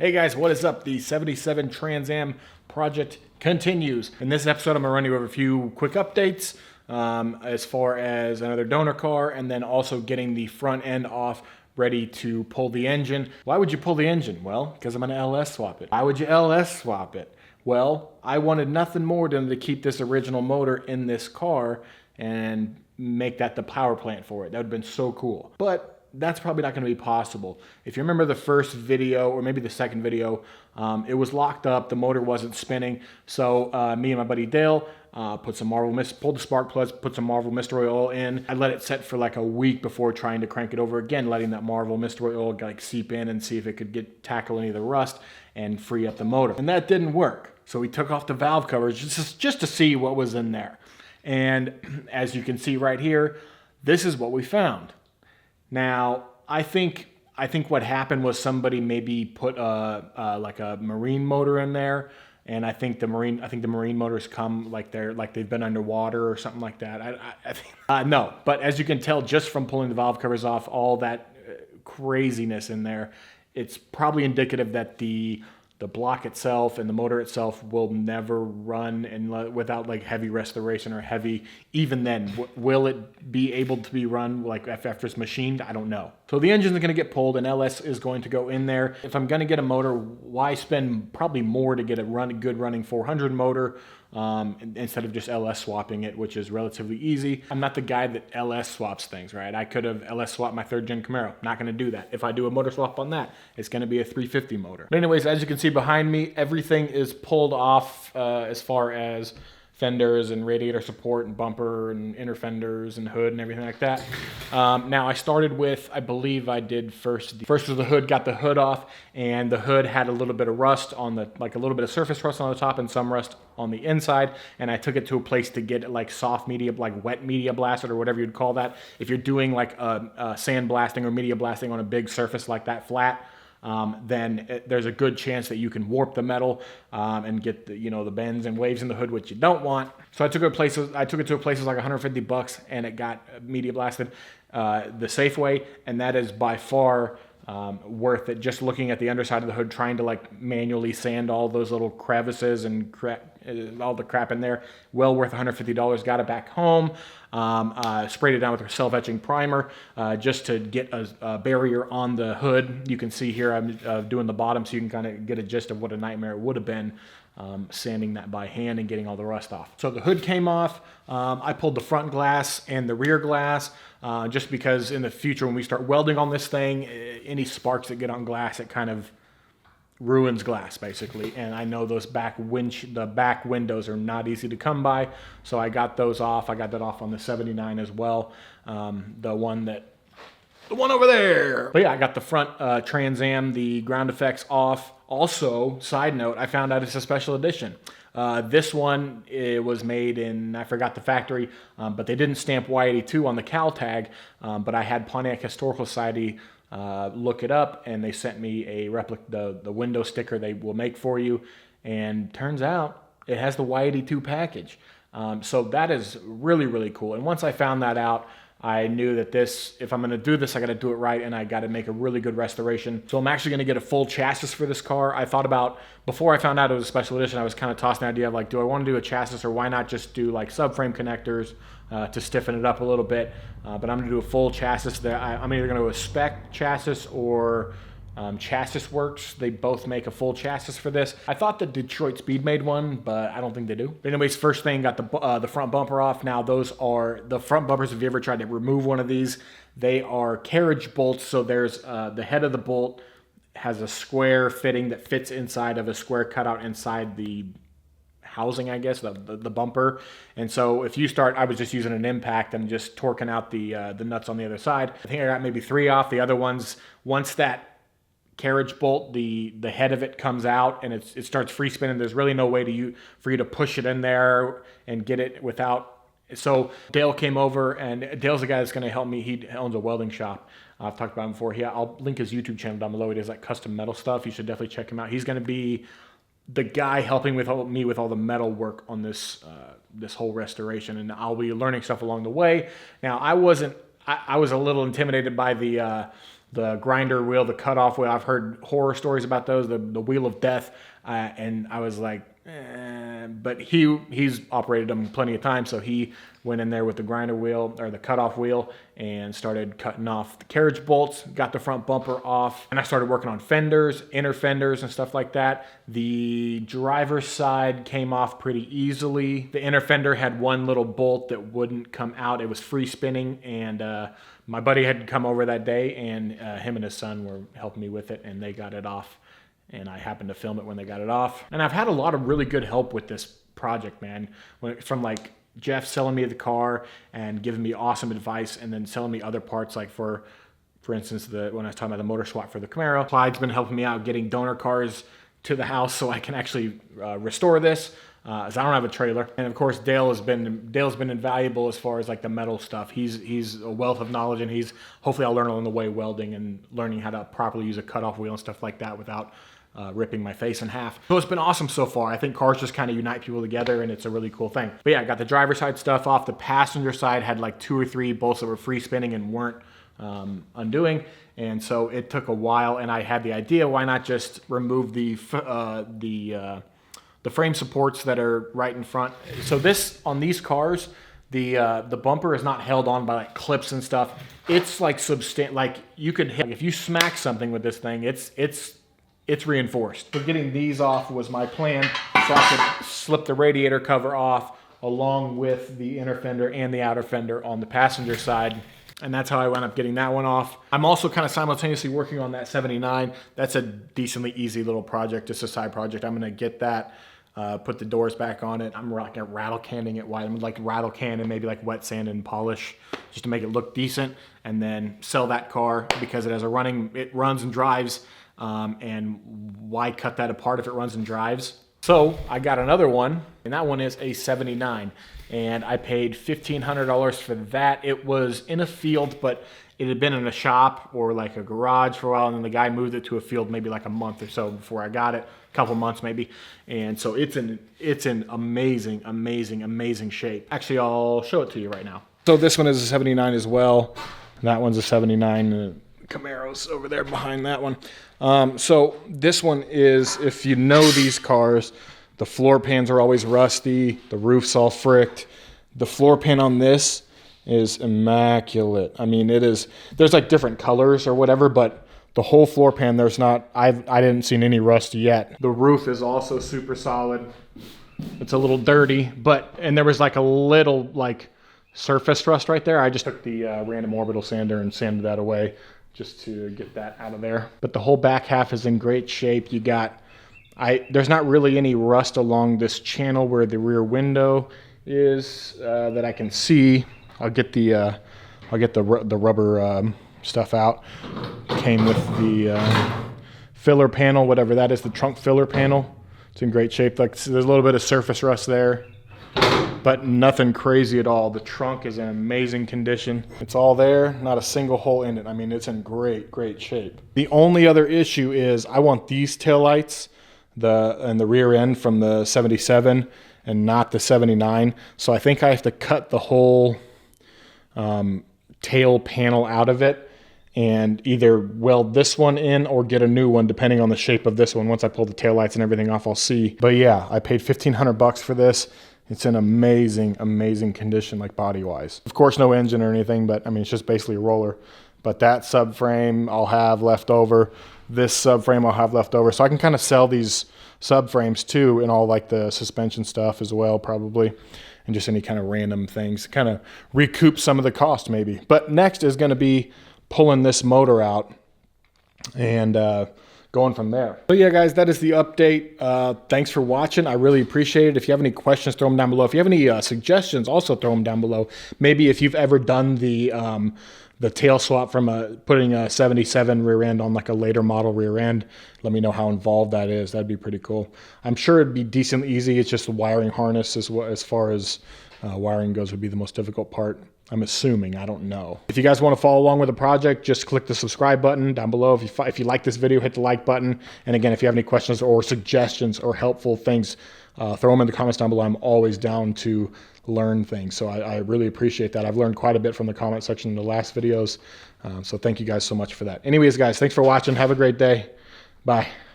Hey guys, what is up? The 77 Trans Am project continues. In this episode, I'm going to run you over a few quick updates as far as another donor car and then also getting the front end off ready to pull the engine. Why would you pull the engine? Well, because I'm going to LS swap it. Why would you LS swap it? Well, I wanted nothing more than to keep this original motor in this car and make that the power plant for it. That would have been so cool. But that's probably not going to be possible. If you remember the first video, or maybe the second video, it was locked up, the motor wasn't spinning, so me and my buddy Dale pulled the spark plugs, put some Marvel Mystery Oil in. I let it set for like a week before trying to crank it over again, letting that Marvel Mystery Oil like seep in and see if it could tackle any of the rust and free up the motor. And that didn't work. So we took off the valve covers just to see what was in there. And as you can see right here, this is what we found. Now, I think what happened was somebody maybe put like a marine motor in there, and I think the marine motors come like they've been underwater or something like that. I think no, but as you can tell just from pulling the valve covers off, all that craziness in there, it's probably indicative that the block itself and the motor itself will never run without like heavy restoration or heavy. Even then, will it be able to be run like after it's machined? I don't know. So the engine's going to get pulled and LS is going to go in there. If I'm going to get a motor, why spend probably more to get a good running 400 motor instead of just LS swapping it, which is relatively easy. I'm not the guy that LS swaps things, right? I could have LS swapped my 3rd gen Camaro. Not going to do that. If I do a motor swap on that, it's going to be a 350 motor. But anyways, as you can see behind me, everything is pulled off as far as fenders and radiator support and bumper and inner fenders and hood and everything like that. Now I started with, I believe I did first was the hood, got the hood off, and the hood had a little bit of rust on the, like a little bit of surface rust on the top and some rust on the inside, and I took it to a place to get it like soft media, like wet media blasted or whatever you'd call that. If you're doing like a sand blasting or media blasting on a big surface like that flat, then there's a good chance that you can warp the metal and get the bends and waves in the hood, which you don't want. So I took it to a place like $150, and it got media blasted the safe way, and that is by far worth it. Just looking at the underside of the hood, trying to like manually sand all those little crevices and all the crap in there, well worth $150. Got it back home, sprayed it down with a self-etching primer just to get a barrier on the hood. You can see here I'm doing the bottom so you can kind of get a gist of what a nightmare it would have been sanding that by hand and getting all the rust off. So the hood came off. I pulled the front glass and the rear glass just because in the future when we start welding on this thing, any sparks that get on glass, it kind of ruins glass basically. And I know those the back windows are not easy to come by, so I got those off. I got that off on the 79 as well, the one over there. But yeah, I got the front Trans Am, the ground effects off. Also, side note, I found out it's a special edition. This one, it was made in, I forgot the factory, but they didn't stamp Y82 on the cal tag, but I had Pontiac Historical Society look it up, and they sent me a replica, the window sticker they will make for you, and turns out it has the Y82 package. So that is really, really cool. And once I found that out, I knew that if I'm going to do this, I got to do it right, and I got to make a really good restoration. So I'm actually going to get a full chassis for this car. I thought about, before I found out it was a special edition, I was kind of tossing the idea of like, do I want to do a chassis, or why not just do like subframe connectors to stiffen it up a little bit? But I'm going to do a full chassis. I'm either going to do a spec chassis or Chassis Works. They both make a full chassis for this. I thought the Detroit Speed made one, but I don't think they do. But anyways, first thing, got the front bumper off. Now those are the front bumpers. If you ever tried to remove one of these, they are carriage bolts. So there's the head of the bolt has a square fitting that fits inside of a square cutout inside the housing, I guess, the bumper. And so if you start, I was just using an impact and just torquing out the nuts on the other side. I think I got maybe 3 off. The other ones, once that carriage bolt, the head of it comes out and it starts free spinning, there's really no way for you to push it in there and get it without. So Dale came over, and Dale's the guy that's going to help me. He owns a welding shop. I've talked about him before. I'll link his YouTube channel down below. He does like custom metal stuff. You should definitely check him out. He's going to be the guy helping me with all the metal work on this whole restoration, and I'll be learning stuff along the way. Now I was a little intimidated by the The grinder wheel, the cutoff wheel, I've heard horror stories about those, the wheel of death, and I was like, but he's operated them plenty of times, so he went in there with the grinder wheel or the cutoff wheel and started cutting off the carriage bolts, got the front bumper off, and I started working on fenders, inner fenders and stuff like that. The driver's side came off pretty easily. The inner fender had one little bolt that wouldn't come out. It was free spinning, and my buddy had come over that day, and him and his son were helping me with it, and they got it off. And I happened to film it when they got it off. And I've had a lot of really good help with this project, man. From like Jeff selling me the car and giving me awesome advice, and then selling me other parts, like for instance, when I was talking about the motor swap for the Camaro. Clyde's been helping me out getting donor cars to the house so I can actually restore this. As I don't have a trailer. And of course, Dale's been invaluable as far as like the metal stuff. He's a wealth of knowledge, and hopefully I'll learn along the way welding and learning how to properly use a cutoff wheel and stuff like that without ripping my face in half. So it's been awesome so far. I think cars just kind of unite people together, and it's a really cool thing. But yeah, I got the driver's side stuff off. The passenger side had like 2 or 3 bolts that were free spinning and weren't undoing. And so it took a while, and I had the idea, why not just remove the frame supports that are right in front. So on these cars, the bumper is not held on by like clips and stuff. It's like like you could hit, if you smack something with this thing, it's reinforced. So getting these off was my plan, so I could slip the radiator cover off along with the inner fender and the outer fender on the passenger side. And that's how I wound up getting that one off. I'm also kind of simultaneously working on that 79. That's a decently easy little project, just a side project. I'm gonna get that, put the doors back on it. I'm like rattle canning it white. I'm like rattle can and maybe like wet sand and polish just to make it look decent, and then sell that car because it runs and drives. And why cut that apart if it runs and drives? So I got another one, and that one is a 79, and I paid $1,500 for that. It was in a field, but it had been in a shop or like a garage for a while, and then the guy moved it to a field maybe like a month or so before I got it, a couple months maybe. And so it's in amazing, amazing, amazing shape. Actually, I'll show it to you right now. So this one is a 79 as well. That one's a 79. Camaro's over there behind that one. So this one is, if you know these cars, the floor pans are always rusty, the roof's all fricked. The floor pan on this is immaculate. I mean, there's like different colors or whatever, but the whole floor pan, I didn't see any rust yet. The roof is also super solid. It's a little dirty, and there was like a little like surface rust right there. I just took the random orbital sander and sanded that away, just to get that out of there. But the whole back half is in great shape. There's not really any rust along this channel where the rear window is that I can see. I'll get the rubber stuff out. Came with the filler panel, whatever that is, the trunk filler panel. It's in great shape. Like, there's a little bit of surface rust there, but nothing crazy at all. The trunk is in amazing condition. It's all there, not a single hole in it. I mean, it's in great, great shape. The only other issue is I want these taillights and the rear end from the 77 and not the 79. So I think I have to cut the whole tail panel out of it and either weld this one in or get a new one depending on the shape of this one. Once I pull the taillights and everything off, I'll see. But yeah, I paid $1,500 for this. It's in amazing, amazing condition, like body-wise. Of course, no engine or anything, but I mean, it's just basically a roller. But that subframe I'll have left over. This subframe I'll have left over. So I can kind of sell these subframes too, and all like the suspension stuff as well, probably. And just any kind of random things. Kind of recoup some of the cost maybe. But next is going to be pulling this motor out and going from there. So yeah, guys, that is the update. Thanks for watching. I really appreciate it. If you have any questions, throw them down below. If you have any suggestions, also throw them down below. Maybe if you've ever done the tail swap from putting a 77 rear end on like a later model rear end, let me know how involved that is. That'd be pretty cool. I'm sure it'd be decently easy. It's just the wiring harness as far as Wiring goes would be the most difficult part. I'm assuming, I don't know. If you guys want to follow along with the project, just click the subscribe button down below. If you like this video, hit the like button. And again, if you have any questions or suggestions or helpful things, throw them in the comments down below. I'm always down to learn things. So I really appreciate that. I've learned quite a bit from the comment section in the last videos. So thank you guys so much for that. Anyways, guys, thanks for watching. Have a great day. Bye.